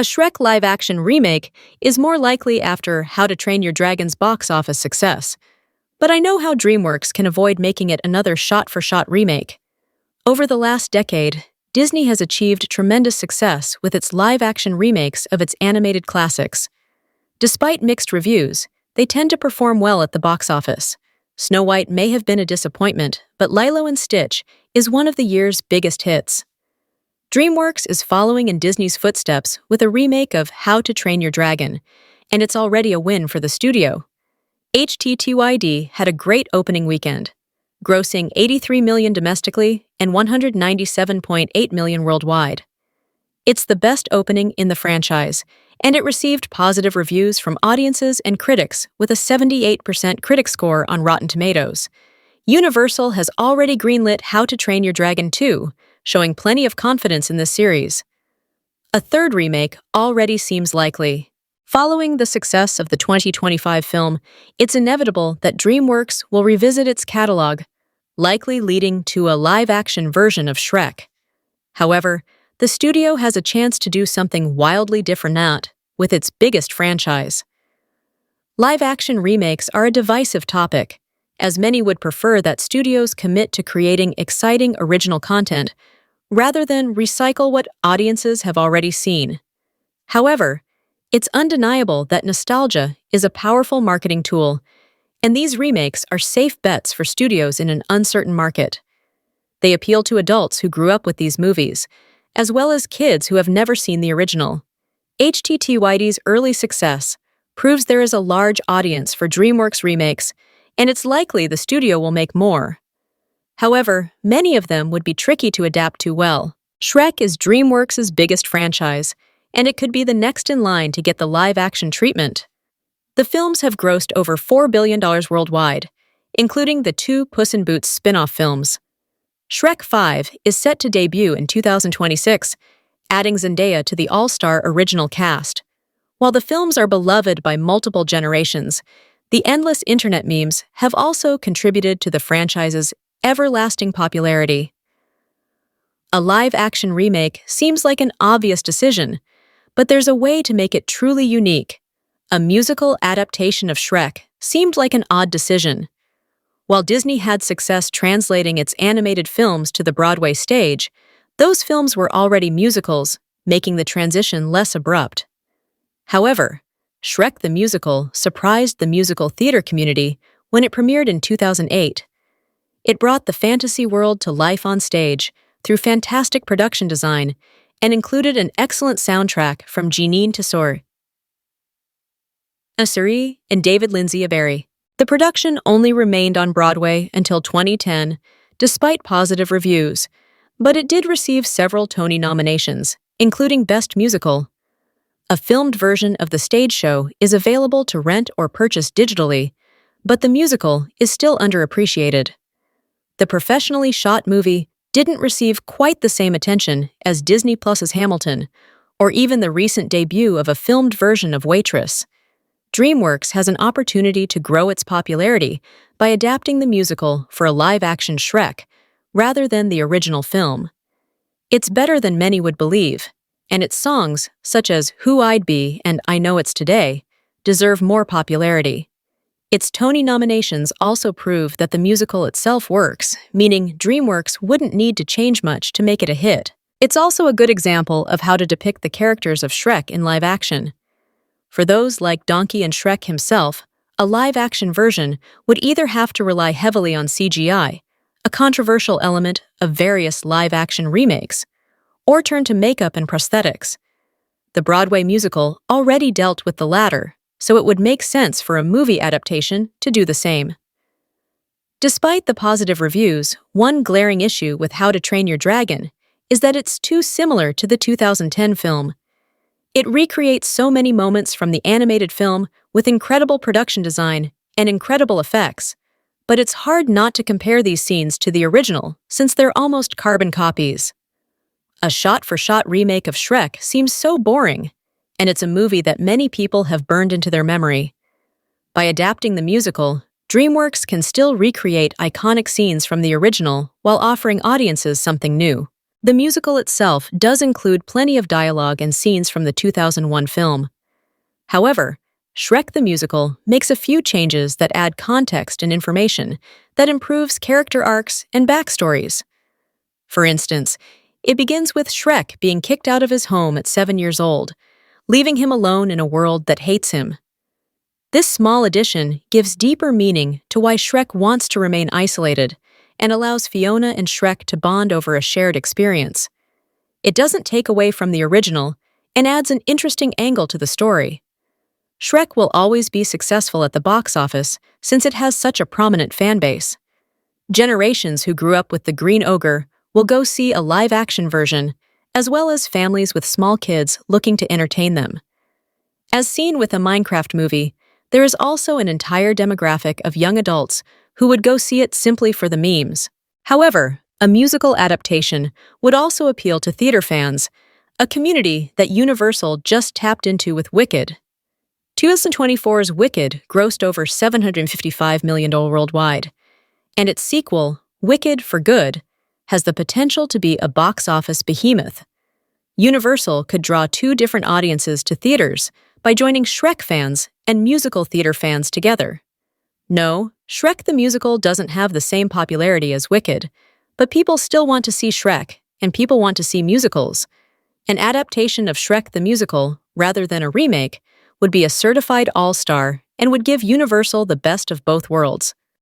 A Shrek live-action remake is more likely after How to Train Your Dragon's box office success. But I know how DreamWorks can avoid making it another shot-for-shot remake. Over the last decade, Disney has achieved tremendous success with its live-action remakes of its animated classics. Despite mixed reviews, they tend to perform well at the box office. Snow White may have been a disappointment, but Lilo and Stitch is one of the year's biggest hits. DreamWorks is following in Disney's footsteps with a remake of How to Train Your Dragon, and it's already a win for the studio. HTTYD had a great opening weekend, grossing $83 million domestically and $197.8 million worldwide. It's the best opening in the franchise, and it received positive reviews from audiences and critics with a 78% critic score on Rotten Tomatoes. Universal has already greenlit How to Train Your Dragon 2, showing plenty of confidence in this series. A third remake already seems likely. Following the success of the 2025 film, it's inevitable that DreamWorks will revisit its catalog, likely leading to a live-action version of Shrek. However, the studio has a chance to do something wildly different now with its biggest franchise. Live-action remakes are a divisive topic, as many would prefer that studios commit to creating exciting original content rather than recycle what audiences have already seen. However, it's undeniable that nostalgia is a powerful marketing tool, and these remakes are safe bets for studios in an uncertain market. They appeal to adults who grew up with these movies, as well as kids who have never seen the original. HTTYD's early success proves there is a large audience for DreamWorks remakes, and it's likely the studio will make more. However, many of them would be tricky to adapt to well. Shrek is DreamWorks' biggest franchise, and it could be the next in line to get the live-action treatment. The films have grossed over $4 billion worldwide, including the two Puss in Boots spin-off films. Shrek 5 is set to debut in 2026, adding Zendaya to the all-star original cast. While the films are beloved by multiple generations, the endless internet memes have also contributed to the franchise's everlasting popularity. A live-action remake seems like an obvious decision, but there's a way to make it truly unique. A musical adaptation of Shrek seemed like an odd decision. While Disney had success translating its animated films to the Broadway stage, those films were already musicals, making the transition less abrupt. However, Shrek the Musical surprised the musical theater community when it premiered in 2008. It brought the fantasy world to life on stage through fantastic production design and included an excellent soundtrack from Jeanine Tesori and David Lindsay-Aberry. The production only remained on Broadway until 2010, despite positive reviews, but it did receive several Tony nominations, including Best Musical. A filmed version of the stage show is available to rent or purchase digitally, but the musical is still underappreciated. The professionally shot movie didn't receive quite the same attention as Disney Plus's Hamilton, or even the recent debut of a filmed version of Waitress. DreamWorks has an opportunity to grow its popularity by adapting the musical for a live-action Shrek, rather than the original film. It's better than many would believe, and its songs, such as Who I'd Be and I Know It's Today, deserve more popularity. Its Tony nominations also prove that the musical itself works, meaning DreamWorks wouldn't need to change much to make it a hit. It's also a good example of how to depict the characters of Shrek in live action. For those like Donkey and Shrek himself, a live-action version would either have to rely heavily on CGI, a controversial element of various live-action remakes, or turn to makeup and prosthetics. The Broadway musical already dealt with the latter, so it would make sense for a movie adaptation to do the same. Despite the positive reviews, one glaring issue with How to Train Your Dragon is that it's too similar to the 2010 film. It recreates so many moments from the animated film with incredible production design and incredible effects, but it's hard not to compare these scenes to the original since they're almost carbon copies. A shot-for-shot remake of Shrek seems so boring, and it's a movie that many people have burned into their memory. By adapting the musical, DreamWorks can still recreate iconic scenes from the original while offering audiences something new. The musical itself does include plenty of dialogue and scenes from the 2001 film. However, Shrek the Musical makes a few changes that add context and information that improves character arcs and backstories. For instance, it begins with Shrek being kicked out of his home at 7 years old, leaving him alone in a world that hates him. This small addition gives deeper meaning to why Shrek wants to remain isolated and allows Fiona and Shrek to bond over a shared experience. It doesn't take away from the original and adds an interesting angle to the story. Shrek will always be successful at the box office since it has such a prominent fan base. Generations who grew up with the Green Ogre will go see a live-action version, as well as families with small kids looking to entertain them. As seen with a Minecraft movie, there is also an entire demographic of young adults who would go see it simply for the memes. However, a musical adaptation would also appeal to theater fans, a community that Universal just tapped into with Wicked. 2024's Wicked grossed over $755 million worldwide, and its sequel, Wicked for Good, has the potential to be a box office behemoth. Universal could draw two different audiences to theaters by joining Shrek fans and musical theater fans together. No, Shrek the Musical doesn't have the same popularity as Wicked, but people still want to see Shrek, and people want to see musicals. An adaptation of Shrek the Musical, rather than a remake, would be a certified all-star and would give Universal the best of both worlds.